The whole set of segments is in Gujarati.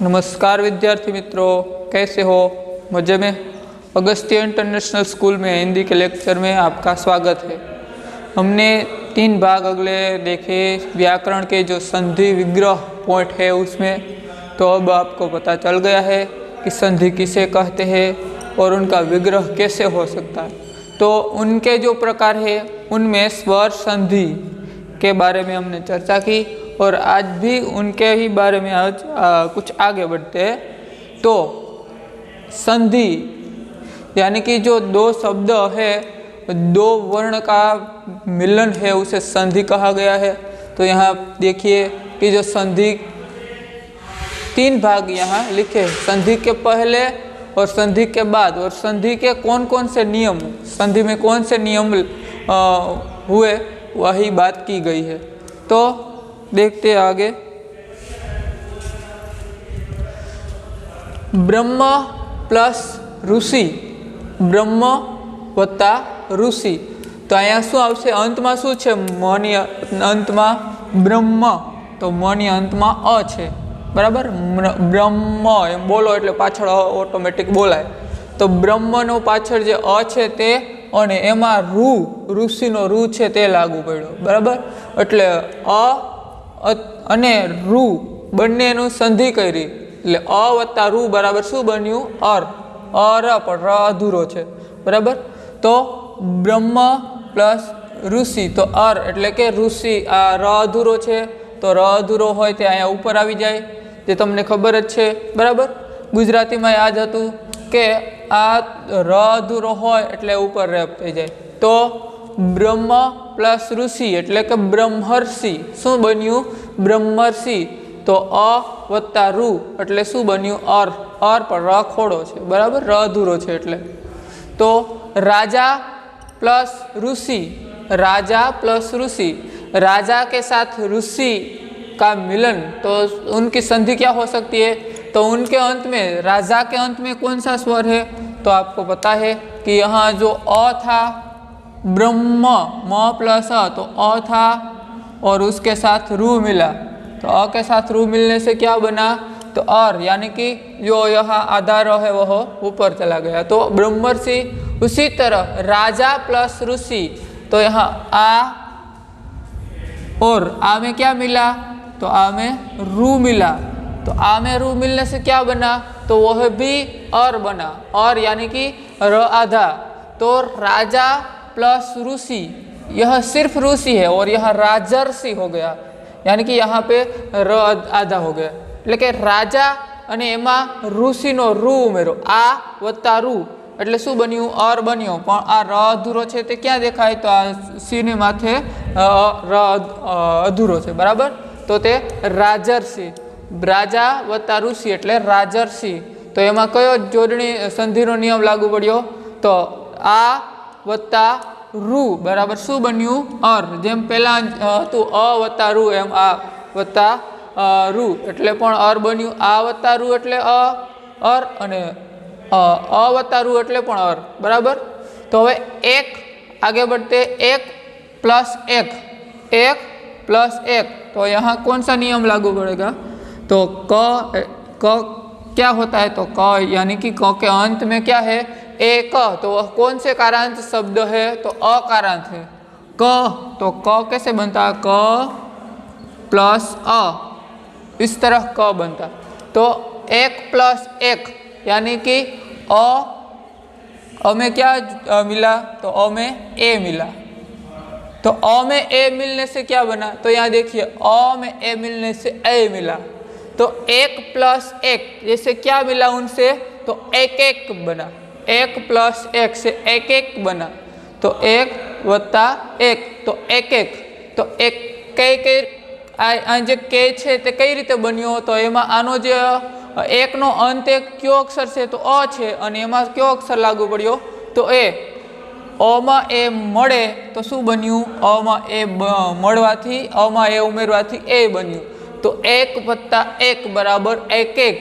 नमस्कार विद्यार्थी मित्रों, कैसे हो? मजे में? अगस्त्य इंटरनेशनल स्कूल में हिंदी के लेक्चर में आपका स्वागत है। हमने 3 भाग अगले देखे व्याकरण के जो संधि विग्रह पॉइंट है उसमें। तो अब आपको पता चल गया है कि संधि किसे कहते हैं और उनका विग्रह कैसे हो सकता है। तो उनके जो प्रकार है उनमें स्वर संधि के बारे में हमने चर्चा की और आज भी उनके ही बारे में आज कुछ आगे बढ़ते हैं। तो संधि यानी कि जो 2 शब्द है, 2 वर्ण का मिलन है, उसे संधि कहा गया है। तो यहाँ देखिए कि जो संधि 3 भाग यहाँ लिखे हैं, संधि के पहले और संधि के बाद, और संधि के कौन कौन से नियम, संधि में कौन से नियम हुए, वही बात की गई है। तो देखते आगे। ब्रह्म प्लस ऋषि, ब्रह्म वत्ता ऋषि। तो अँ शू आवशे? अंत में शू है? मनी अंत में ब्रह्म, तो मनी अंत में अ है, बराबर। ब्रह्म एम बोलो एटले पाछळ ऑटोमेटिक बोलाय। तो ब्रह्म नो पाछळ जे अ है ते અને એમાં ઋષિનો રૂ છે તે લાગુ પડ્યો, બરાબર। એટલે અ અને રૂ બંનેનું સંધિ કરી એટલે અ વત્તા રૂ બરાબર શું બન્યું? અર। અર પણ ર અધૂરો છે, બરાબર। તો બ્રહ્મ પ્લસ ઋષિ, તો અર એટલે કે ઋષિ। આ ર અધૂરો છે તો ર અધૂરો હોય તે અહીંયા ઉપર આવી જાય, જે તમને ખબર જ છે, બરાબર। ગુજરાતીમાં યાદ હતું કે આ ર અધૂરો હોય એટલે ઉપર રેપ થઈ જાય। તો બ્રહ્મ પ્લસ ઋષિ એટલે કે બ્રહ્મર્ષિ શું બન્યું? બ્રહ્મર્ષિ। તો અ વત્તા રૂ એટલે શું બન્યું? અર। અર પર ર ખોડો છે, બરાબર, ર અધૂરો છે એટલે। તો राजा प्लस ऋषि, राजा प्लस ऋषि, राजा के साथ ऋषि का मिलन, तो उनकी संधि क्या हो सकती है? तो उनके अंत में, राजा के अंत में कौन सा स्वर है? तो आपको पता है कि यहाँ जो अ था, ब्रह्म म प्लस अ, तो अ था और उसके साथ रू मिला, तो अ के साथ रू मिलने से क्या बना? तो अर, यानी कि जो यहाँ आधा र है वह ऊपर चला गया, तो ब्रह्मर्षि। उसी तरह राजा प्लस ऋषि, तो यहाँ आ और आ में क्या मिला? तो आ में रू मिला, तो आ में रू मिलने से क्या बना? तो वह भी अर बना, और यानी कि र आधा। तो राजा प्लस ऋषि, यह सिर्फ ऋषि है और यह राजर्षि हो गया, यानी कि यहाँ पे र आधा हो गया। એટલે કે રાજા અને એમાં ઋષિનો રૂ ઉમેરો, આ વત્તા રૂ એટલે શું બન્યું? અર બન્યો, પણ આ ર અધૂરો છે તે ક્યાં દેખાય? તો આ સી ને માથે ર અધૂરો છે, બરાબર। તો તે રાજર્ષિ, રાજા વત્તા ઋષિ એટલે રાજર્ષિ। તો એમાં કયો જોડણી સંધિનો નિયમ लागू પડ્યો? તો આ વત્તા રૂ બરાબર શું બન્યું? અર। જેમ પહેલા હતું અ વત્તા રૂ, એમ આ વત્તા રૂ એટલે પણ અર બન્યું। આ વત્તા રૂ એટલે અર અને અ વત્તા રૂ એટલે પણ અર, બરાબર। તો હવે એક आगे बढ़ते, 1 प्लस 1, 1 प्लस 1, तो यहाँ कौन सा नियम लागू पड़ेगा? तो क क्या होता है? तो क यानी कि क के अंत में क्या है? एक। तो वह कौन से कारांत शब्द है? तो अकारांत है। क, तो क कैसे बनता है? क प्लस अ, इस तरह क बनता। तो 1 प्लस 1 यानी कि अ में क्या मिला? तो अ में ए मिला, तो अ में ए मिलने से क्या बना? तो यहाँ देखिए अ में ए मिलने से ए मिला। तो 1 प्लस 1 जैसे क्या मिला उनसे? तो 1 1 बना, 1 प्लस 1 से 1 1 बना, तो 1 वत्ता 1 तो 1 1, तो 1 के आ जे के छे ते कई रीते बन्यो? तो एमां आनो जे 1 नो अंत एक क्यो अक्षर छे? तो अ छे, अने एमां क्यो अक्षर लागू पड्यो? तो ए। अ मां ए मळे तो शुं बन्युं? अ मां ए मळवाथी, अ मां ए उमेरवाथी ए बन्युं, तो 1 वत्ता 1 बराबर 1 1।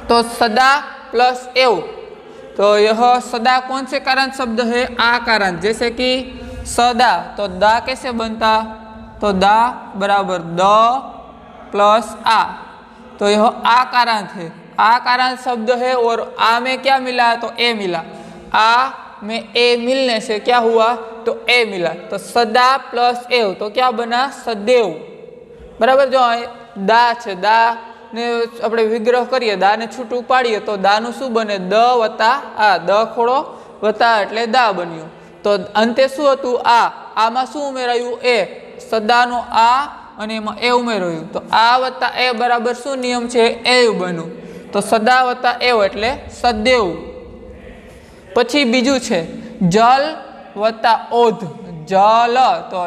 तो सदा प्लस एव, तो यह सदा कौन से कारांत शब्द है? आ कारांत। जैसे कि सदा, तो दा कैसे बनता? तो दा बराबर द प्लस आ, तो यह आकारांत है। आकारांत शब्द है और आ में क्या मिला तो ए मिला। आ में ए मिलने से क्या हुआ तो ए मिला। तो सदा प्लस एव तो क्या बना सदैव। बराबर। जो दा है दा ने अपने विग्रह करिए दा ने छूटू पाड़ीए तो दा नु शू बने द वत्ता आ। द खोड़ो वत्ता एटले दा बन्यो। तो अंते शू हतुं आ। आमां शू उमेरायुं ए। सदानो आ અને એમાં એ ઉમેરાયું તો આ વત્તા એ બરાબર શું નિયમ છે એવ બન્યું। તો સદા વત્તા એવ એટલે સદેવ। પછી બીજું છે જલ વત્તા ઓધ। જલ તો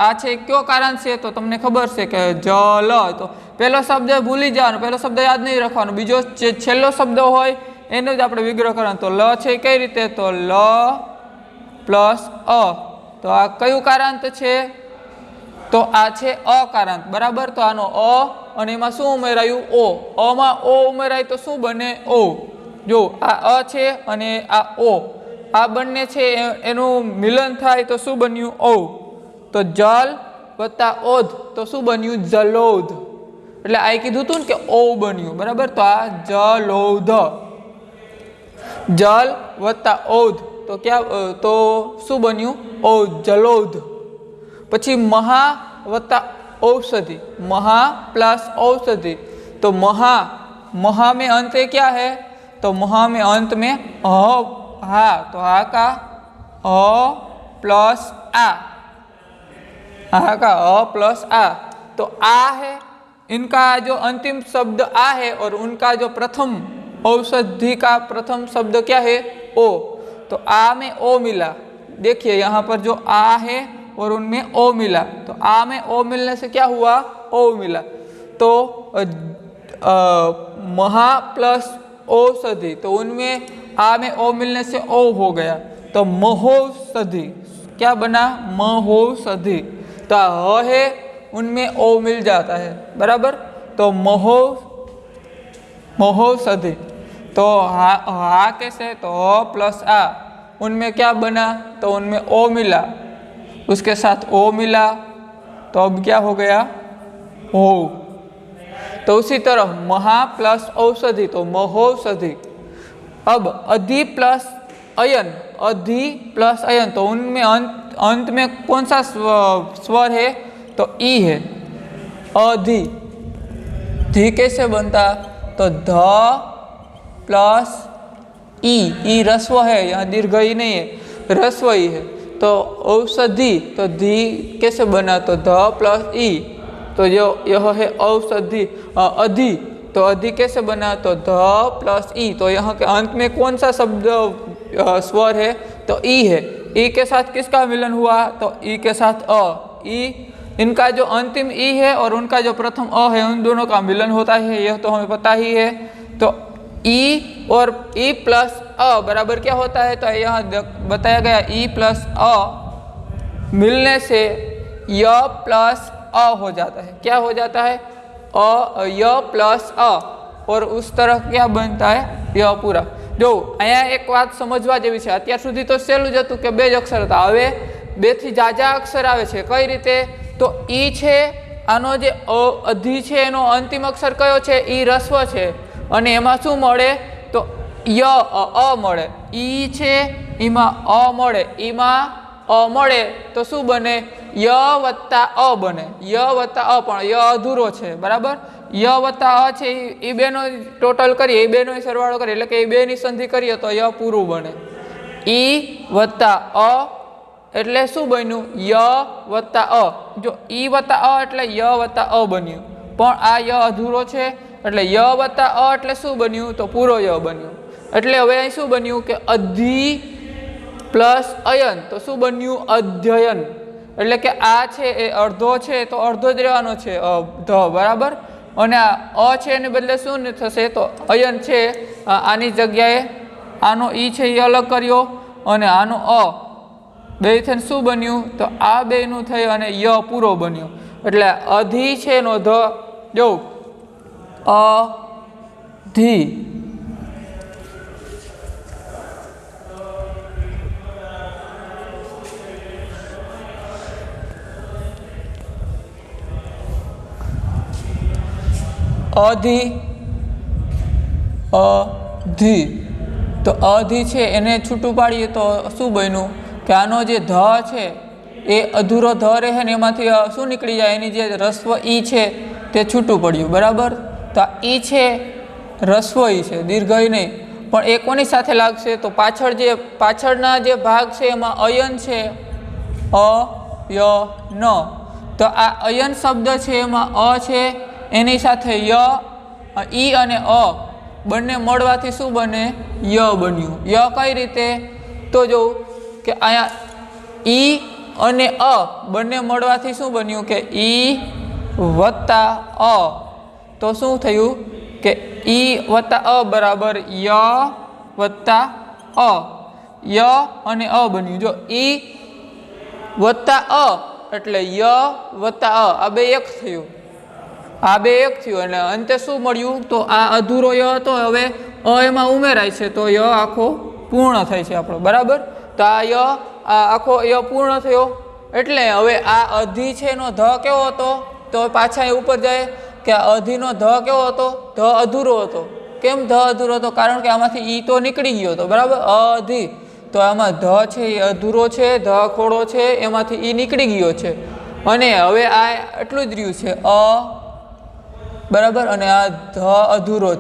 આ છે કયો કારણ છે તો તમને ખબર છે કે જલ તો પહેલો શબ્દ ભૂલી જવાનો, પહેલો શબ્દ યાદ નહીં રાખવાનો, બીજો છેલ્લો શબ્દ હોય એનો જ આપણે વિગ્રહ કરવાનો। તો લ છે કઈ રીતે તો લ પ્લસ અ। તો આ કયું કારાંત છે तो आ छे अकारांत। बराबर। तो आनो अ अने एमां शुं उमेरायुं ओ। अ मां ओ उमेराय तो शुं बने ओ। जो आ अ छे अने आ ओ आ बंने छे एनुं मिलन थाय तो शुं बन्युं ओ। तो जल वत्ता ओध तो शुं बन्युं जलोध। एटले आ कीधुं तुं के ओ बन्युं। बराबर। तो आ जलोध। जल वत्ता ओध तो क्या तो शुं बन्युं ओ जलोध। पछी महा वत्ता औषधि। महा प्लस औषधि। तो महा महा में अंत क्या है तो महा में अंत में हा। तो हा का प्लस आ। हा का प्लस आ। तो आ है इनका जो अंतिम शब्द आ है और उनका जो प्रथम औषधि का प्रथम शब्द क्या है ओ। तो आ में ओ मिला। देखिए यहाँ पर जो आ है और उनमें ओ मिला। तो आ में ओ मिलने से क्या हुआ ओ मिला। तो महा प्लस औषधि तो उनमें आ में ओ मिलने से ओ हो गया। तो महोषधि क्या बना महोषधि। तो ह है उनमें ओ मिल जाता है। बराबर। तो महोषधि। तो हा कैसे तो ह प्लस आ उनमें क्या बना तो उनमें ओ मिला, उसके साथ ओ मिला तो अब क्या हो गया ओ। तो उसी तरह महा प्लस औषधि तो महोषधि। अब अधि प्लस अयन। अधि प्लस अयन तो उनमें अंत में कौन सा स्वर है तो ई है अधि। धी कैसे बनता तो ध प्लस ई रस्व है, यहाँ दीर्घ ई नहीं है रस्व ई है। तो औषधि तो धी कैसे बना तो ध प्लस ई। तो जो यह है औषधि अधि तो अधि कैसे बना तो ध प्लस ई। तो यहाँ के अंत में कौन सा शब्द स्वर है तो ई है। ई के साथ किसका मिलन हुआ तो ई के साथ अ। ई इनका जो अंतिम ई है और उनका जो प्रथम अ है उन दोनों का मिलन होता है, यह तो हमें पता ही है। तो ई और ई प्लस अ बराबर क्या होता है तो यहाँ बताया गया ई प्लस अ मिलने से य प्लस अ हो जाता है। क्या हो जाता है य प्लस अ और उस तरह क्या बनता है य पूरा। जो अँ एक बात समझवा जेवी है। अत्यार सुधी तो सहेलुं ज हतुं के बे ज अक्षर हता, हवे बे थी जाजा अक्षर आवे छे। कई रीते तो ई छे आनो जे अधि छे एनो अंतिम अक्षर कयो छे ई रस्व छे અને એમાં શું મળે તો ય અ મળે। ઈ છે એમાં અ મળે, ઈમાં અ મળે તો શું બને ય વત્તા અ બને। ય વત્તા અ પણ ય અધૂરો છે। બરાબર। ય વત્તા અ છે એ બેનો ટોટલ કરીએ એ બેનો સરવાળો કરીએ એટલે કે એ બેની સંધિ કરીએ તો ય પૂરું બને। ઈ વત્તા અ એટલે શું બન્યું ય વત્તા અ। જો ઈ વત્તા અ એટલે ય વત્તા અ બન્યું પણ આ ય અધૂરો છે એટલે ય વત્તા અ એટલે શું બન્યું તો પૂરો ય બન્યું। એટલે હવે અહીં શું બન્યું કે અધિ પ્લસ અયન તો શું બન્યું અધ્યયન। એટલે કે આ છે એ અડધો છે તો અડધો જ રહેવાનો છે ધ। બરાબર। અને આ અ છે એને બદલે શું થશે તો અયન છે આની જગ્યાએ આનો ઈ છે એ અલગ કર્યો અને આનો અ બે થઈને શું બન્યું તો આ બેનું થઈ અને ય પૂરો બન્યો। એટલે અધિ છે એનો ધ જો अधि। અધિ અધિ તો અધિ છે એને છૂટું પાડીએ તો શું બન્યું કે આનો જે ધ છે એ અધૂરો ધ રહે ને એમાંથી શું નીકળી જાય એની જે રસ્વ ઈ છે તે છૂટું પડ્યું બરાબર. તો આ ઈ છે રસ્વ ઈ છે દીર્ઘ ઈ નહીં પણ એ કોની સાથે લાગશે તો પાછળના જે ભાગ છે એમાં અયન છે અ ય ન તો આ અયન શબ્દ છે એમાં અ છે એની સાથે ય ઈ અને અ બંને મળવાથી શું બને ય બન્યું. ય કઈ રીતે તો જો કે અહીંયા ઈ અને અ બંને મળવાથી શું બન્યું કે ઈ વત્તા અ તો શું થયું કે ઈ વત્તા અ બરાબર ય વત્તા અ ય અને અ બન્યું. જો ઈ વત્તા અ એટલે ય વત્તા અ આ બે એક થયું એટલે અંતે શું મળ્યું તો આ અધૂરો ય હતો હવે અ એમાં ઉમેરાય છે તો ય આખો પૂર્ણ થાય છે આપણો બરાબર. તો આ આખો ય પૂર્ણ થયો એટલે હવે આ અધિ છે એનો ધ કેવો હતો તો પાછા એ ઉપર જાય કે અધિનો ધ કેવો હતો ધ અધૂરો હતો. કેમ ધ અધૂરો હતો કારણ કે આમાંથી ઈ તો નીકળી ગયો હતો બરાબર અધિ તો આમાં ધ છે એ અધૂરો છે ધ ખોડો છે એમાંથી ઈ નીકળી ગયો છે અને હવે આ એટલું જ રહ્યું છે અ બરાબર અને આ ધ અધૂરો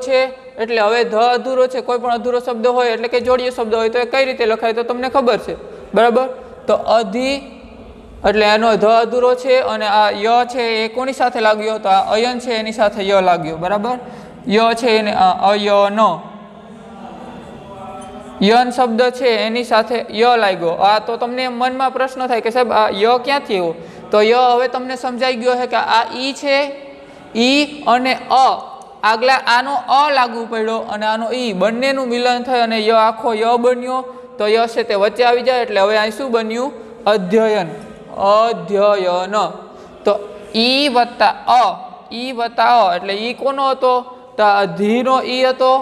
છે એટલે હવે ધ અધૂરો છે કોઈ પણ અધૂરો શબ્દ હોય એટલે કે જોડીયો શબ્દ હોય તો એ કઈ રીતે લખાય તો તમને ખબર છે બરાબર. તો અધિ એટલે એનો ધ અધૂરો છે અને આ ય છે એ કોની સાથે લાગ્યો તો આ અયન છે એની સાથે ય લાગ્યો બરાબર. ય છે એને અયન યન શબ્દ છે એની સાથે ય લાગ્યો. આ તો તમને મનમાં પ્રશ્ન થાય કે સાહેબ આ ય ક્યાંથી આવ્યો તો ય હવે તમને સમજાઈ ગયો છે કે આ ઈ છે ઈ અને અ આગલા આનો અ લાગુ પડ્યો અને આનો ઈ બંનેનું મિલન થઈ અને ય આખો ય બન્યો તો ય છે તે વચ્ચે આવી જાય એટલે હવે અહીં શું બન્યું અધ્યયન તો ઈ વત્તા અ એટલે ઈ કોનો હતો તો અધિનો ઈ હતો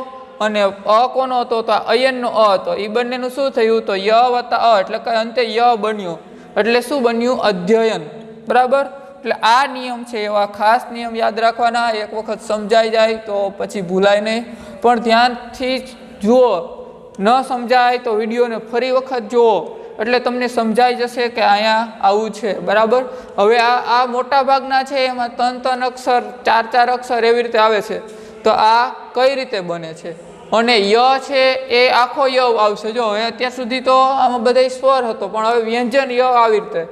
અને અ કોનો હતો તો અયનનો અ હતો. એ બંનેનું શું થયું તો ય વત્તા અ એટલે કે અંતે ય બન્યો એટલે શું બન્યું અધ્યયન બરાબર. એટલે આ નિયમ છે એવા ખાસ નિયમ યાદ રાખવાના એક વખત સમજાઈ જાય તો પછી ભૂલાય નહીં પણ ધ્યાનથી જુઓ ન સમજાય તો વિડીયોને ફરી વખત જુઓ એટલે તમને સમજાઈ જશે કે અહીંયા આવું છે બરાબર. હવે આ મોટા ભાગના છે એમાં ત્રણ અક્ષર ચાર અક્ષર એવી રીતે આવે છે તો આ કઈ રીતે બને છે અને ય છે એ આખો ય આવશે. જો હવે અત્યાર સુધી તો આમાં બધા સ્વર હતો પણ હવે વ્યંજન ય આવી રીતે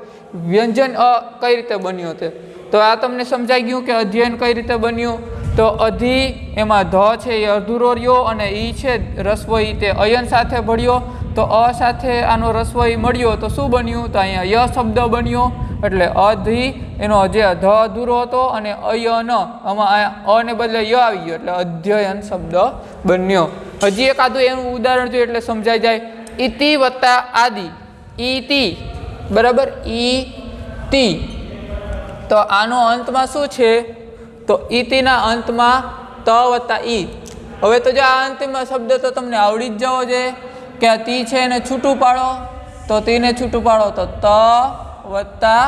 વ્યંજન અ કઈ રીતે બન્યો તે તો આ તમને સમજાઈ ગયું કે અધ્યયન કઈ રીતે બન્યું. તો અધિ એમાં ધ છે એ અધૂરો રહ્યો અને ઈ છે રસ્વ ઈ તે અયન સાથે ભળ્યો તો અ સાથે આનો રસ્વ ઈ મળ્યો તો શું બન્યું તો અહીંયા ય શબ્દ બન્યો એટલે અધિ એનો જે ધ અધૂરો હતો અને અયન આમાં અ ને બદલે ય આવી ગયો એટલે અધ્યયન શબ્દ બન્યો. હજી એક આદું એનું ઉદાહરણ જોઈએ એટલે સમજાઈ જાય. ઇતિ વત્તા આદિ ઇતિ બરાબર ઈતિ તો આનો અંતમાં શું છે તો ઈતિના અંતમાં ત વત્તા ઈ. હવે તો જો આ અંતિમમાં શબ્દ તો તમને આવડી જ જવો છે કે આ તી છે એને છૂટું પાડો તો તીને છૂટું પાડો તો ત વત્તા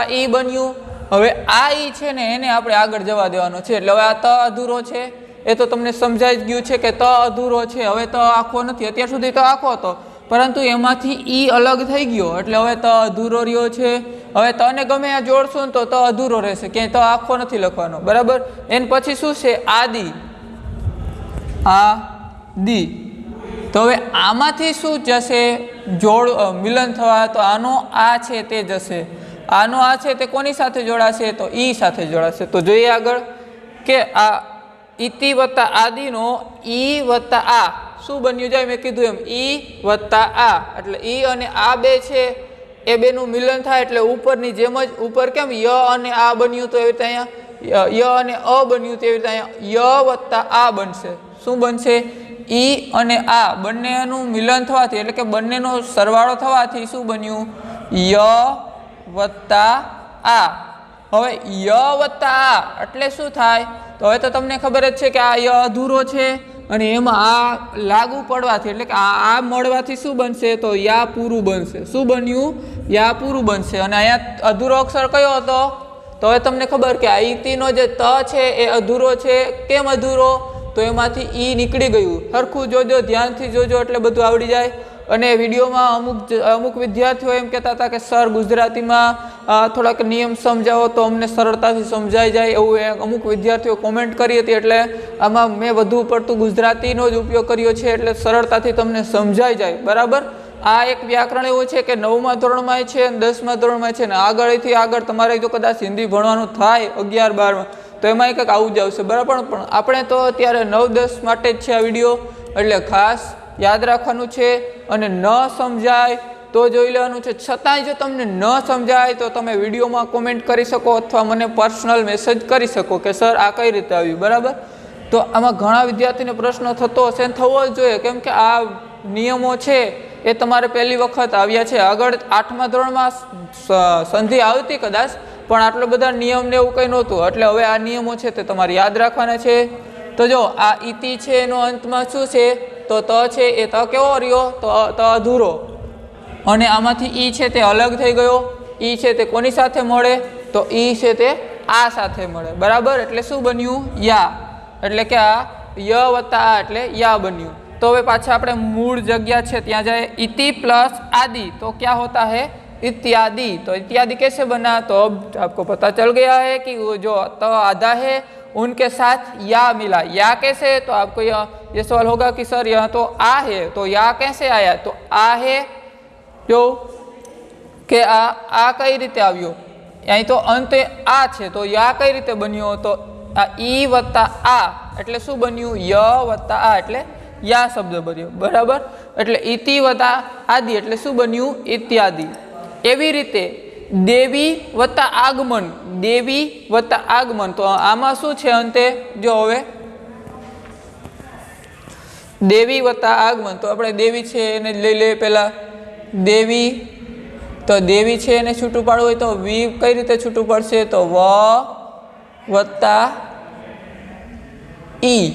ઈ બન્યું. હવે આ ઈ છે ને એને આપણે આગળ જવા દેવાનો છે એટલે હવે આ ત અધૂરો છે એ તો તમને સમજાઈ જ ગયું છે કે ત અધૂરો છે. હવે ત આખો નથી અત્યાર સુધી તો આખો હતો પરંતુ એમાંથી ઈ અલગ થઈ ગયો એટલે હવે ત અધૂરો રહ્યો છે. હવે તને ગમે આ જોડશું ને તો ત અધૂરો રહેશે ક્યાંય ત આખો નથી લખવાનો બરાબર. એન પછી શું છે આદિ તો હવે આમાંથી શું જશે મિલન થવા તો આનો આ છે તે જશે આનો આ છે તે કોની સાથે જોડાશે તો ઈ સાથે જોડાશે. તો જોઈએ આગળ કે આ ઇતિ વત્તા આદિનો ઈ વત્તા આ શું બન્યું જાય મેં કીધું એમ ઈ વત્તા આ એટલે ઈ અને આ બે છે એ બેનું મિલન થાય એટલે ઉપરની જેમ જ ઉપર કેમ ય અને આ બન્યું તો એવી રીતે અહીંયા ય અને અ બન્યું તેવી રીતે અહીંયા ય વત્તા આ બનશે. શું બનશે ઈ અને આ બંનેનું મિલન થવાથી એટલે કે બંનેનો સરવાળો થવાથી શું બન્યું ય વત્તા આ. હવે ય વત્તા આ એટલે શું થાય તો હવે તો તમને ખબર જ છે કે આ ય અધૂરો છે અને એમાં આ લાગુ પડવાથી એટલે કે આ મળવાથી શું બનશે તો યા પૂરું બનશે. શું બન્યું? યા પૂરું બનશે. અને અહીંયા અધૂરો અક્ષર કયો હતો? તો હવે તમને ખબર કે આ ઈતીનો જે ત છે એ અધૂરો છે. કેમ અધૂરો? તો એમાંથી ઈ નીકળી ગયું. સરખું જોજો, ધ્યાનથી જોજો એટલે બધું આવડી જાય. અને વિડીયોમાં અમુક વિદ્યાર્થીઓ એમ કહેતા હતા કે સર ગુજરાતીમાં થોડાક નિયમ સમજાવો તો અમને સરળતાથી સમજાઈ જાય, એવું અમુક વિદ્યાર્થીઓ કોમેન્ટ કરી હતી. એટલે આમાં મેં વધુ પડતું ગુજરાતીનો જ ઉપયોગ કર્યો છે એટલે સરળતાથી તમને સમજાઈ જાય. બરાબર. આ એક વ્યાકરણ એવું છે કે 9મા ધોરણમાં છે અને 10મા ધોરણમાં છે ને આગળથી આગળ તમારે જો કદાચ હિન્દી ભણવાનું થાય 11, 12માં તો એમાં કંઈક આવું જ આવશે. બરાબર. પણ આપણે તો અત્યારે 9, 10 માટે જ છે આ વિડીયો, એટલે ખાસ યાદ રાખવાનું છે. અને ન સમજાય તો જોઈ લેવાનું છે. છતાંય જો તમને ન સમજાય તો તમે વિડીયોમાં કોમેન્ટ કરી શકો અથવા મને પર્સનલ મેસેજ કરી શકો કે સર આ કઈ રીતે આવ્યું. બરાબર. તો આમાં ઘણા વિદ્યાર્થીને પ્રશ્ન થતો હશે, થવો જ જોઈએ, કેમ કે આ નિયમો છે એ તમારે પહેલી વખત આવ્યા છે. આગળ 8મા ધોરણમાં સંધિ આવતી કદાચ, પણ આટલા બધા નિયમને એવું કંઈ નહોતું. એટલે હવે આ નિયમો છે તે તમારે યાદ રાખવાના છે. તો જો આ ઈતિ છે એનો અંતમાં શું છે તો ત છે. એ ત કેવો રહ્યો તો ત અધૂરો. અને આમાંથી ઈ છે તે અલગ થઈ ગયો. ઈ છે તે કોની સાથે મળે તો ઈ છે તે આ સાથે મળે. બરાબર. એટલે શું બન્યું? યા. એટલે કે આ ય વત્તા આ એટલે યા બન્યું. તો હવે પાછા આપણે મૂળ જગ્યા છે ત્યાં જાય. इति प्लस आदि तो क्या होता है? इत्यादि. तो इत्यादि कैसे बना? तो अब आपको पता चल गया है कि वो जो तो आधा है उनके साथ या मिला. या कैसे? तो आपको ये सवाल होगा कि सर यह तो आ है तो या कैसे आया? तो आ है जो કે આ કઈ રીતે આવ્યો? અહીં તો અંતે આ છે તો યા કઈ રીતે બન્યો? તો આ ઈ વત્તા આ એટલે શું બન્યું? ય વત્તા આ એટલે યા શબ્દ બન્યો. બરાબર. એટલે ઇતિ વત્તા આદિ એટલે શું બન્યું? ઇત્યાદિ. એવી રીતે દેવી વત્તા આગમન. દેવી વત્તા આગમન તો આમાં શું છે અંતે? જો હવે દેવી વત્તા આગમન તો આપણે દેવી છે એને લઈ લઈએ પહેલા. દેવી તો દેવી છે એને છૂટું પાડવું હોય તો વી કઈ રીતે છૂટું પડશે? તો વ વત્તા ઈ.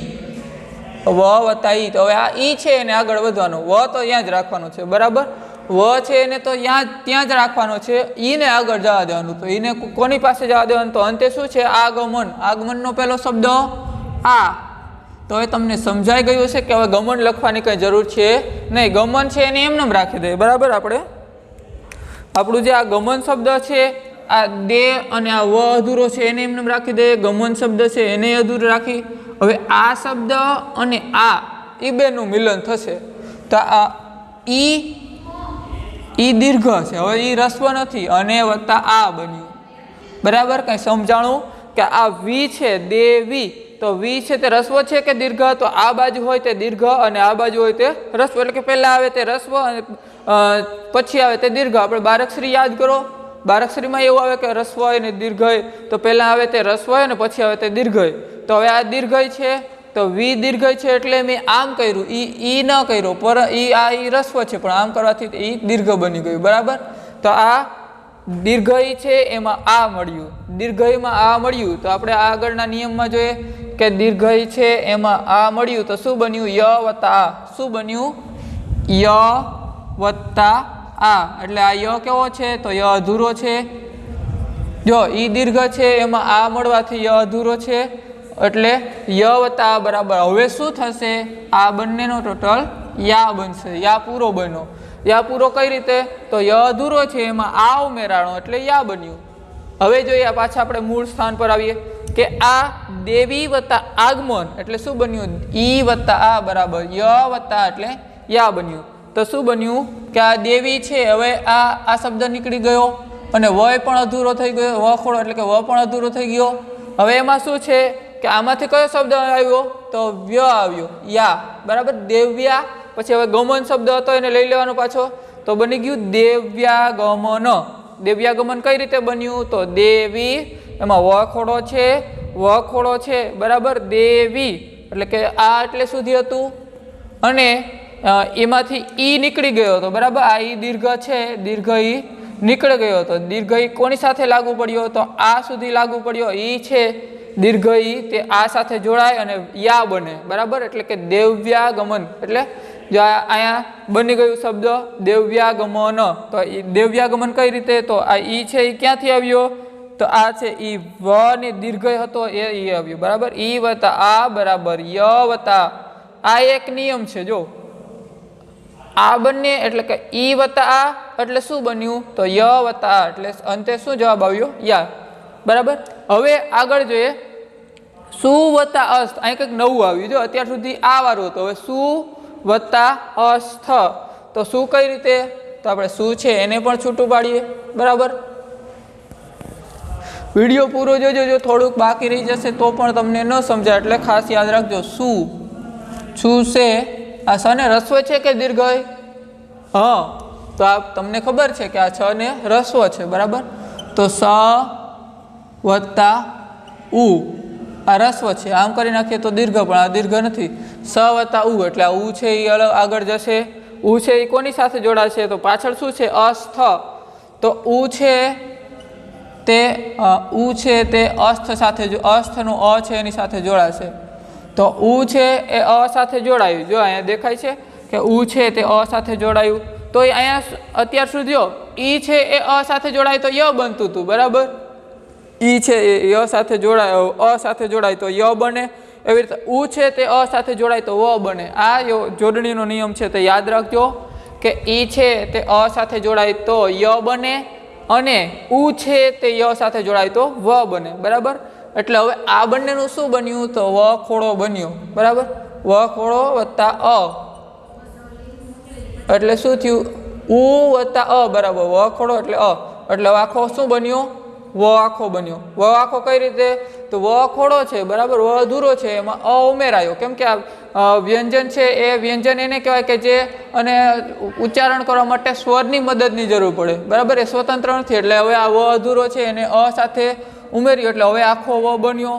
વ વત્તા ઈ. તો હવે આ ઈ છે એને આગળ વધવાનું, વ તો ત્યાં જ રાખવાનું છે. બરાબર. વ છે એને તો ત્યાં જ રાખવાનો છે. ઈને આગળ જવા દેવાનું. તો એને કોની પાસે જવા દેવાનું? તો અંતે શું છે? આગમન. આગમનનો પહેલો શબ્દ આ. તો હવે તમને સમજાઈ ગયું છે કે હવે ગમન લખવાની કંઈ જરૂર છે નહીં. ગમન છે એને એમને રાખી દઈએ. બરાબર. આપણું જે આ ગમન શબ્દ છે આ દે અને આ વ અધૂરો છે એને એમને રાખી દઈએ. ગમન શબ્દ છે એને અધૂરો રાખી. હવે આ શબ્દ અને આ એ બેનું મિલન થશે તો આ ઈ દીર્ઘ છે. હવે ઈ રસ્વ નથી અને વત્તા આ બન્યું. બરાબર. કંઈ સમજાણું કે આ વી છે દેવી તો વી છે તે રસ્વ છે કે દીર્ઘ? તો આ બાજુ હોય તે દીર્ઘ અને આ બાજુ હોય તે રસ્વ. એટલે કે પહેલાં આવે તે રસ્વ અને પછી આવે તે દીર્ઘ. આપણે બારકશ્રી યાદ કરો. બારકશ્રીમાં એવું આવે કે રસ્વ હોય ને દીર્ઘ હોય. તો પહેલાં આવે તે રસ્વ હોય ને પછી આવે તે દીર્ઘ હોય. તો હવે આ દીર્ઘ છે તો વી દીર્ઘ છે એટલે મેં આમ કર્યું, ઈ ન કર્યો પર ઈ રસ્વ છે પણ આમ કરવાથી ઈ દીર્ઘ બની ગયું. બરાબર. તો આ દીર્ઘઈ છે એમાં આ મળ્યું. દીર્ઘઈમાં આ મળ્યું તો આપણે આગળના નિયમમાં જોઈએ કે દીર્ઘઈ છે એમાં આ મળ્યું તો શું બન્યું? ય વત્તા આ. શું બન્યું? ય વત્તા આ. એટલે આ ય કેવો છે? તો ય અધૂરો છે. જો ઈ દીર્ઘ છે એમાં આ મળવાથી ય અધૂરો છે એટલે ય વત્તા આ બરાબર. હવે શું થશે? આ બંનેનો ટોટલ યા બનશે. યા પૂરો બન્યો. યા પૂરો કઈ રીતે? તો ય અધૂરો છે એમાં આ ઉમેરાણો એટલે યા બન્યું. હવે જોઈએ પાછા આપણે મૂળ સ્થાન પર આવીએ કે આ દેવી વત્તા આગમન એટલે શું બન્યું? ઈ વત્તા આ બરાબર ય વત્તા એટલે યા બન્યું. તો શું બન્યું કે આ દેવી છે હવે આ શબ્દ નીકળી ગયો અને વય પણ અધૂરો થઈ ગયો. વ ખોડો એટલે કે વ પણ અધૂરો થઈ ગયો. હવે એમાં શું છે કે આમાંથી કયો શબ્દ આવ્યો? તો વ્ય આવ્યો. યા. બરાબર. દેવ્યા. પછી હવે ગમન શબ્દ હતો એને લઈ લેવાનો પાછો તો બની ગયું દેવ્યાગમન. દેવ્યાગમન કઈ રીતે બન્યું? તો દેવી એમાં વ ખોડો છે, વ ખોડો છે. બરાબર. દેવી એટલે કે આ એટલે સુધી હતું અને એમાંથી ઈ નીકળી ગયો હતો. બરાબર. આ ઈ દીર્ઘ છે, દીર્ઘ ઈ નીકળી ગયો હતો. દીર્ઘ ઈ કોની સાથે લાગુ પડ્યો? તો આ સુધી લાગુ પડ્યો. ઈ છે દીર્ઘ ઈ તે આ સાથે જોડાય અને યા બને, બરાબર. એટલે કે દેવ્યાગમન, એટલે જો અહીંયા બની ગયું શબ્દ દેવ્યાગમન. તો દેવ્યાગમન કઈ રીતે? તો આ ઈ છે એ ક્યાંથી આવ્યો? તો આ છે ઈ વ ને દીર્ઘ હતો એ ઈ આવ્યું, બરાબર. ઈ વત્તા આ બરાબર ય વત્તા આ એક નિયમ છે. જો આ બંને એટલે કે ઈ વત્તા આ એટલે શું બન્યું? તો ય વત્તા આ એટલે અંતે શું જવાબ આવ્યો? યા, બરાબર. હવે આગળ જોઈએ સુ વત્તા અસ્થ. અહીં કંઈક નવું આવ્યું. જો અત્યાર સુધી આ વાળું હતું, હવે સુ વત્તા અસ્થ. તો શું કઈ રીતે? તો આપણે શું છે એને પણ છૂટું પાડીએ, બરાબર. વિડીયો પૂરો જોજો, જો થોડુંક બાકી રહી જશે તો પણ તમને ન સમજાય, એટલે ખાસ યાદ રાખજો. શું છે આ સ ને રસ્વ છે કે દીર્ઘ? હા, તો આ તમને ખબર છે કે આ છ ને રસ્વ છે, બરાબર. તો સ વત્તા ઉ આ રસ્વ છે, આમ કરી નાખીએ તો દીર્ઘ, પણ આ દીર્ઘ નથી. સ વત્તા ઉ એટલે આ ઉ છે એ આગળ જશે. ઉ છે એ કોની સાથે જોડાશે? તો પાછળ શું છે? અસ્થ. તો ઉ છે તે અસ્થ સાથે, અસ્થનું અ છે એની સાથે જોડાશે. તો ઉ છે એ અ સાથે જોડાયું. જો અહીંયા દેખાય છે કે ઉ છે તે અ સાથે જોડાયું. તો અહીંયા અત્યાર સુધી જો ઈ છે એ અ સાથે જોડાય તો ય બનતું હતું, બરાબર. ઈ છે એ ય સાથે જોડાય, અ સાથે જોડાય તો ય બને. એવી રીતે ઉ છે તે અ સાથે જોડાય તો વ બને. આ જોડણીનો નિયમ છે, તે યાદ રાખજો કે ઈ છે તે અ સાથે જોડાય તો ય બને અને ઉ છે તે ય સાથે જોડાય તો વ બને, બરાબર. એટલે હવે આ બંનેનું શું બન્યું? તો વ ખોડો બન્યો, બરાબર. વ ખોડો વત્તા અ એટલે શું થયું? ઉ વત્તા અ બરાબર વ ખોડો એટલે અ. એટલે આખો શું બન્યો? વ આખો બન્યો. વ આખો કઈ રીતે? તો વ ખોડો છે, બરાબર. વ અધૂરો છે, એમાં અ ઉમેરાયો. કેમ કે આ વ્યંજન છે એ વ્યંજન એને કહેવાય કે જે અને ઉચ્ચારણ કરવા માટે સ્વરની મદદની જરૂર પડે, બરાબર. એ સ્વતંત્ર નથી. એટલે હવે આ વ અધૂરો છે એને અ સાથે ઉમેર્યો એટલે હવે આખો વ બન્યો.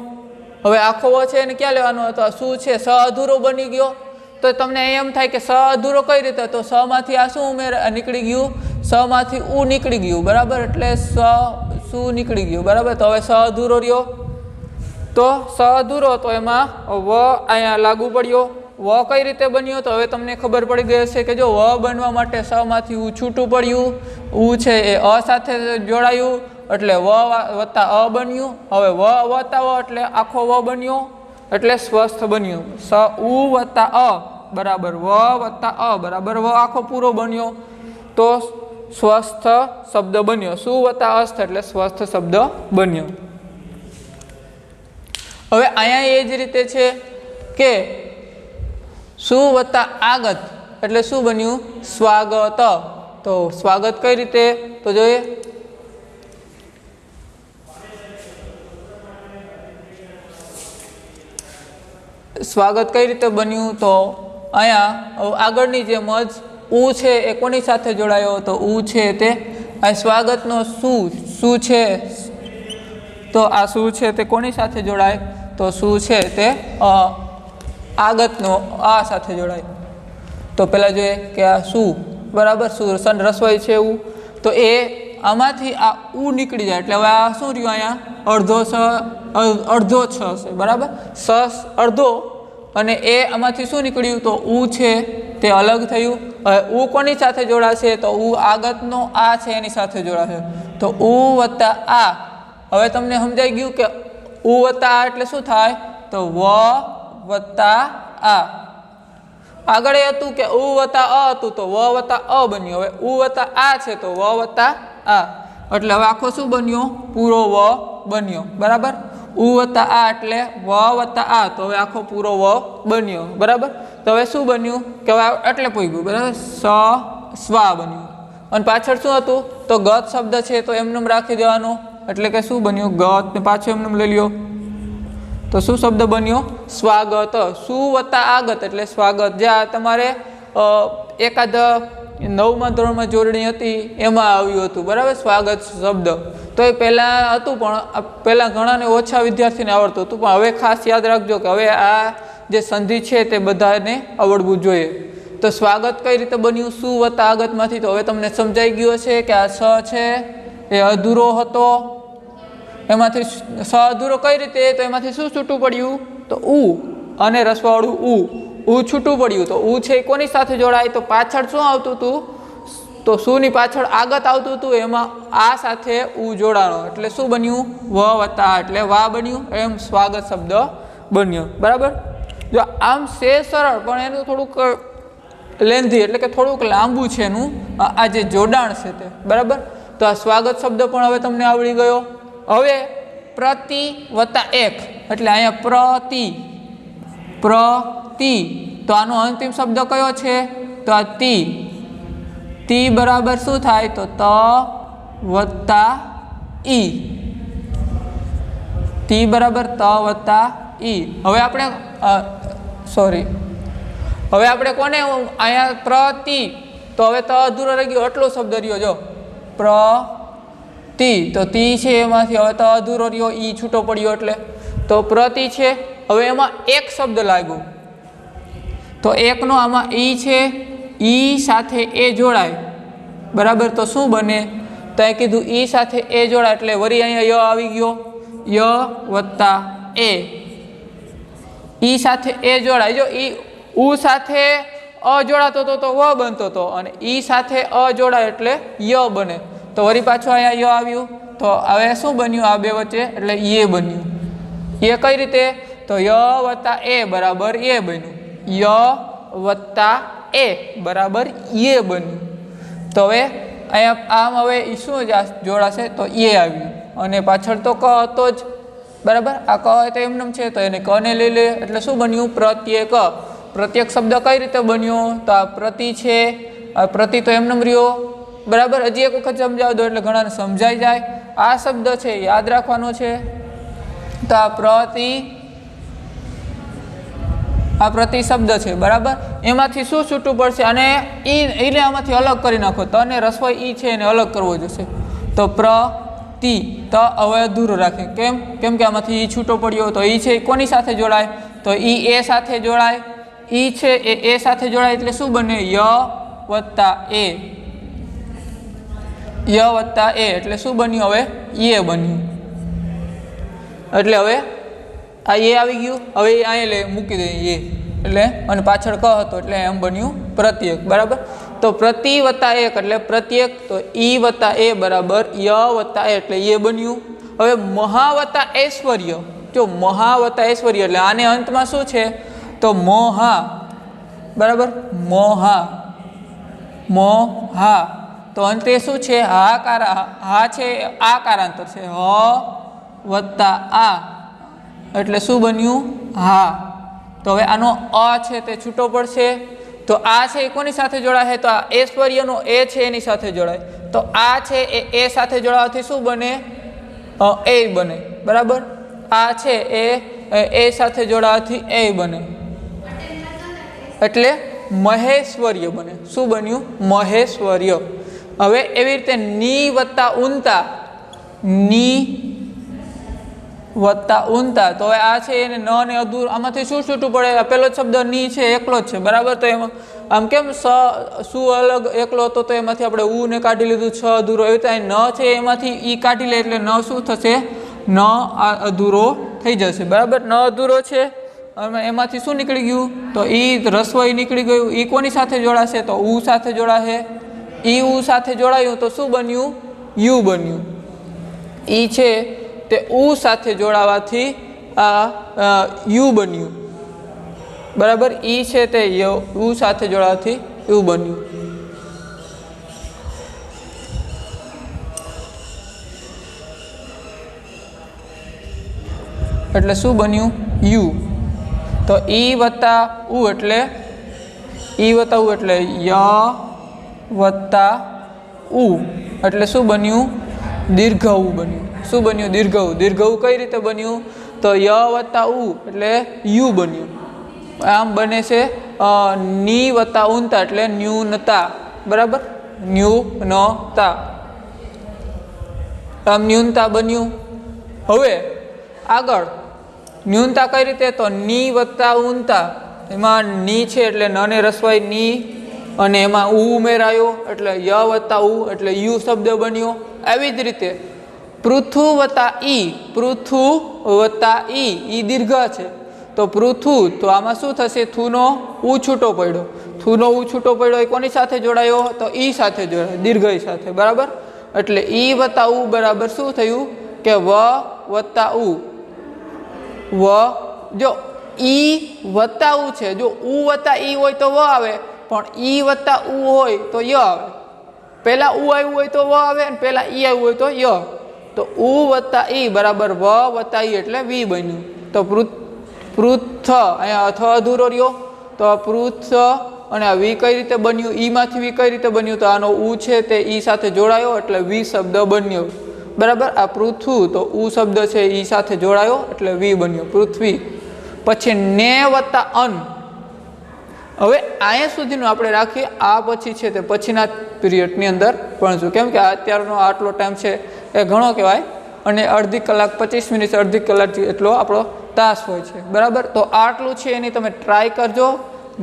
હવે આખો વ છે એને ક્યાં લેવાનો હતો? શું છે? સ અધૂરો બની ગયો. તો તમને એમ થાય કે સ અધૂરો કઈ રીતે? તો સ માંથી આ શું નીકળી ગયું? સ માંથી ઉ નીકળી ગયું, બરાબર. એટલે શું નીકળી ગયું, બરાબર. તો હવે સ અધૂરો રહ્યો. તો સ અધૂરો તો એમાં વ અહીંયા લાગુ પડ્યો. વ કઈ રીતે બન્યો? તો હવે તમને ખબર પડી ગઈ હશે કે જો વ બનવા માટે સ માંથી ઉ છૂટું પડ્યું. ઉ છે એ અ સાથે જોડાયું એટલે વ વત્તા અ બન્યું. હવે વ વત્તા વ એટલે આખો વ બન્યો એટલે સ્વસ્થ બન્યું. સ ઉ વત્તા અ બરાબર વ વત્તા અ બરાબર વ આખો પૂરો બન્યો તો સ્વસ્થ શબ્દ બન્યો. શું વત્તા અસ્થ એટલે સ્વસ્થ શબ્દ બન્યો. હવે અહીંયા એ જ રીતે છે કે શું વત્તા આગત એટલે શું બન્યું? સ્વાગત. તો સ્વાગત કઈ રીતે? તો જોઈએ. સ્વાગત કઈ રીતે બન્યું? તો અહીંયા આગળની જેમ જ ઉ છે એ કોની સાથે જોડાયો? તો ઉ છે તે આ સ્વાગતનો શું છે? તો આ શું છે તે કોની સાથે જોડાય? તો શું છે તે આગતનો આ સાથે જોડાય. તો પહેલા જોઈએ કે આ શું, બરાબર. શું સન રસવાઈ છે એવું. તો એ આમાંથી આ ઉ નીકળી જાય એટલે હવે આ શું રહ્યું? અહીંયા અડધો છ છે, બરાબર. સ અડધો અને એ આમાંથી શું નીકળ્યું? તો ઉ છે તે અલગ થયું. હવે ઉ કોની સાથે જોડાશે? તો ઉ આગતનો આ છે એની સાથે જોડાશે. તો ઉ વત્તા આ. હવે તમને સમજાઈ ગયું કે ઉ વત્તા આ એટલે શું થાય? તો વ વત્તા આ. આગળ એ હતું કે ઉ વત્તા અ હતું તો વ વત્તા અ બન્યું. હવે ઉ વત્તા આ છે તો વ વત્તા આ એટલે હવે આખો શું બન્યો? પૂરો વ બન્યો, બરાબર. ઉ વત્તા આ એટલે વ વત્તા આ તો હવે આખો પૂરો વ બન્યો, બરાબર. તો હવે શું બન્યું કે હવે એટલે પૂઈ ગયું, બરાબર. સ્વા બન્યું. અને પાછળ શું હતું? તો ગત શબ્દ છે તો એમનેમ રાખી દેવાનો એટલે કે શું બન્યું? ગત ને પાછું એમનેમ લઈ લ્યો તો શું શબ્દ બન્યો? સ્વાગત. શું વત્તા આગત એટલે સ્વાગત. જે આ તમારે એકાદ 9મા ધોરણમાં જોડણી હતી એમાં આવ્યું હતું, બરાબર. સ્વાગત શબ્દ તો એ પહેલાં હતું પણ પહેલાં ઘણાને ઓછા વિદ્યાર્થીને આવડતું હતું, પણ હવે ખાસ યાદ રાખજો કે હવે આ જે સંધિ છે તે બધાને આવડવું જોઈએ. તો સ્વાગત કઈ રીતે બન્યું? શું વત્તા આગતમાંથી. તો હવે તમને સમજાઈ ગયું હશે કે આ સ છે એ અધૂરો હતો એમાંથી સ અધૂરો કઈ રીતે? તો એમાંથી શું છૂટું પડ્યું? તો ઉ અને રસવાળું ઉ છૂટું પડ્યું. તો ઉ છે એ કોની સાથે જોડાય? તો પાછળ શું આવતું હતું? તો શુંની પાછળ આગત આવતું હતું, એમાં આ સાથે ઉ જોડાણો એટલે શું બન્યું? વ વત્તા એટલે વા બન્યું. એમ સ્વાગત શબ્દ બન્યો. બરાબર. જો આમ છે સરળ, પણ એનું થોડુંક લેન્ધી એટલે કે થોડુંક લાંબુ છે એનું આ જે જોડાણ છે તે. બરાબર. તો આ સ્વાગત શબ્દ પણ હવે તમને આવડી ગયો. હવે પ્રતિ વત્તા એક એટલે અહીંયા પ્રતિ. તો આનો અંતિમ શબ્દ કયો છે? તો આ તી બરાબર શું થાય? તો ત વત્તા ઈ. તી બરાબર ત વત્તા ઈ. હવે આપણે હવે આપણે કોને અહીંયા પ્રતિ, તો હવે ત અધૂરો રહી ગયો, આટલો શબ્દ રહ્યો. જો પ્રતિ, તો તી છે એમાંથી હવે ત અધૂરો રહ્યો, ઈ છૂટો પડ્યો એટલે તો પ્રતિ છે. હવે એમાં એક શબ્દ લાગ્યો, તો એકનો આમાં ઈ છે, ઈ સાથે એ જોડાય. બરાબર. તો શું બને? તો એ કીધું ઈ સાથે એ જોડાય એટલે વળી અહીંયા ય આવી ગયો, ય વત્તા એ. ઈ સાથે એ જોડાય. જો ઈ ઉ સાથે અ જોડાતો હતો તો વ બનતો હતો, અને ઈ સાથે અ જોડાય એટલે ય બને. તો વળી પાછું અહીંયા ય આવ્યું, તો હવે શું બન્યું આ બે વચ્ચે? એટલે એ બન્યું. એ કઈ રીતે? તો ય વત્તા એ બરાબર એ બન્યું. ય વત્તા એ બરાબર એ બન્યું. તો હવે અહીંયા આમ હવે શું જોડાશે? તો એ આવ્યું, અને પાછળ તો ક હતો જ. બરાબર. આ ક તો એમનેમ છે, તો એને કને લઈ લે એટલે શું બન્યું? પ્રત્યેક. પ્રત્યેક શબ્દ કઈ રીતે બન્યો? તો આ પ્રતિ છે, આ પ્રતિ તો એમનેમ રહ્યો. બરાબર. હજી એક વખત સમજાવી દો એટલે ઘણાને સમજાઈ જાય. આ શબ્દ છે યાદ રાખવાનો છે. તો આ પ્રતિ શબ્દ છે. બરાબર. એમાંથી શું છૂટું પડશે? અને એને આમાંથી અલગ કરી નાખો. ત ને રસોઈ ઈ છે એને અલગ કરવો જશે. તો પ્રતિ ત હવે અધૂરો રાખે. કેમ કે આમાંથી ઈ છૂટો પડ્યો. તો ઈ છે એ કોની સાથે જોડાય? તો ઈ એ સાથે જોડાય. ઈ છે એ સાથે જોડાય એટલે શું બને? ય વત્તા એ. ય વત્તા એ એટલે શું બન્યું? હવે એ બન્યું. એટલે હવે આ એ આવી ગયું. હવે એ અહીંયા મૂકી દઈએ એ એટલે, અને પાછળ ક હતો એટલે એમ બન્યું પ્રત્યેક. બરાબર. તો પ્રતિ વત્તા એક એટલે પ્રત્યેક. તો ઈ વત્તા એ બરાબર ય વત્તા એ એટલે એ બન્યું. હવે મહા વત્તા ઐશ્વર્ય. જો મહા વત્તા ઐશ્વર્ય એટલે આને અંતમાં શું છે? તો મોહા. બરાબર. મોહા. તો અંતે શું છે? હા છે આ કારાંતર છે. હ વત્તા આ એટલે શું બન્યું? હા. તો હવે આનો અ છે તે છૂટો પડશે. તો આ છે એ કોની સાથે જોડાય? તો આ ઐશ્વર્યનો એ છે એની સાથે જોડાય. તો આ છે એ સાથે જોડાવાથી શું બને? એ બને. બરાબર. આ છે એ સાથે જોડાવાથી એ બને એટલે મહેશ્વર્ય બને. શું બન્યું? મહેશ્વર્ય. હવે એવી રીતે ની વત્તા ઉનતા. ની વત્તા ઉનતા. તો હવે આ છે એને ન ને અધૂર આમાંથી શું છૂટું પડે? પેલો શબ્દ ની છે એકલો જ છે. બરાબર. તો એમાં આમ કેમ શું અલગ એકલો હતો તો એમાંથી આપણે ઉ ને કાઢી લીધું, છ અધૂરો. એવી રીતે ન છે એમાંથી ઈ કાઢી લે એટલે ન શું થશે? ન આ અધૂરો થઈ જશે. બરાબર. ન અધૂરો છે અને એમાંથી શું નીકળી ગયું? તો ઈ રસવાઈ નીકળી ગયું. ઈ કોની સાથે જોડાશે? તો ઉ સાથે જોડાશે. ઈ ઉ સાથે જોડાયું તો શું બન્યું? યુ બન્યું. ઈ છે તે ઉ સાથે જોડાવાથી આ યુ બન્યું. બરાબર. ઈ છે તે ઉ સાથે જોડાવાથી યુ બન્યું. એટલે શું બન્યું? યુ. તો ઈ વત્તા ઉ એટલે ય વત્તા ઉ એટલે શું બન્યું? દીર્ઘ ઉ બન્યું. શું બન્યું? દીર્ઘ ઉ. દીર્ઘ ઉ કઈ રીતે બન્યું? તો ય વત્તા ઉ એટલે યુ બન્યું. આમ બને છે ની વત્તા ઉનતા એટલે ન્યૂનતા. બરાબર. ન્યૂનતા. આમ ન્યૂનતા બન્યું. હવે આગળ ન્યૂનતા કઈ રીતે? તો ની વત્તા ઉનતા. એમાં ની છે એટલે ન ને રસવાઈ ની, અને એમાં ઉ ઉમેરાયો એટલે ય વત્તા ઉ એટલે યુ શબ્દ બન્યો. આવી જ રીતે પૃથુ વત્તા ઈ દીર્ઘ છે તો પૃથુ, તો આમાં શું થશે? થુનો ઉ છૂટો પડ્યો. થુનો ઉ છૂટો પડ્યો એ કોની સાથે જોડાયો? તો ઈ સાથે જોડાયો, દીર્ઘ ઈ સાથે, બરાબર. એટલે ઈ વત્તા ઉ બરાબર શું થયું કે વ વત્તા ઉ. વ જો ઈ વત્તા ઉ છે, જો ઉ વત્તા ઈ હોય તો વ આવે, પણ ઈ વત્તા ઉ હોય તો ય આવે. પહેલા ઉ આવ્યું હોય તો વ આવે અને પહેલા ઈ આવ્યું હોય તો ય. તો ઉ વત્તા ઈ બરાબર વ વત્તા ઈ એટલે વી બન્યું. તો પૃથ અહીંયા અથ અધૂરો રહ્યો, તો પૃથ અને આ વી કઈ રીતે બન્યું? ઈમાંથી વી કઈ રીતે બન્યું? તો આનો ઉ છે તે ઈ સાથે જોડાયો એટલે વી શબ્દ બન્યો, બરાબર. આ પૃથુ તો ઉ શબ્દ છે ઈ સાથે જોડાયો એટલે વી બન્યો, પૃથ્વી. પછી ને વત્તા અન. હવે અહીંયા સુધીનું આપણે રાખીએ, આ પછી છે તે પછીના પીરિયડની અંદર ભણશું, કેમ કે અત્યારનો આટલો ટાઈમ છે એ ઘણો કહેવાય, અને અડધી કલાક 25 મિનિટ અડધી કલાક એટલો આપણો તાસ હોય છે, બરાબર. તો આટલું છે એની તમે ટ્રાય કરજો,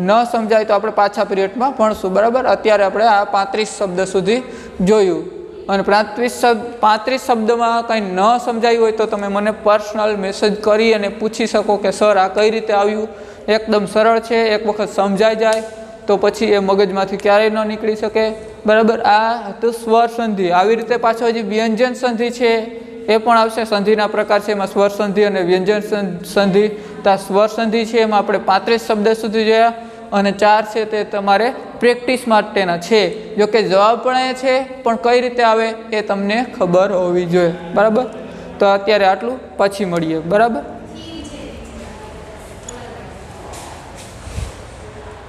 ન સમજાય તો આપણે પાછા પીરિયડમાં ભણશું, બરાબર. અત્યારે આપણે આ 35 શબ્દ સુધી જોયું, અને 35 શબ્દમાં કંઈ ન સમજાયું હોય તો તમે મને પર્સનલ મેસેજ કરી અને પૂછી શકો કે સર આ કઈ રીતે આવ્યું. એકદમ સરળ છે, એક વખત સમજાઈ જાય તો પછી એ મગજમાંથી ક્યારેય ન નીકળી શકે, બરાબર. આ હતું સ્વર સંધિ. આવી રીતે પાછો હજી વ્યંજન સંધિ છે એ પણ આવશે. સંધિના પ્રકાર છે એમાં સ્વર સંધિ અને વ્યંજન સંધિ. તો આ સ્વર સંધિ છે એમાં આપણે 35 શબ્દ સુધી જોયા, અને 4 છે તે તમારે પ્રેક્ટિસ માટેના છે. જો કે જવાબ પણ એ છે, પણ કઈ રીતે આવે એ તમને ખબર હોવી જોઈએ, બરાબર. તો અત્યારે આટલું, પછી મળીએ, બરાબર.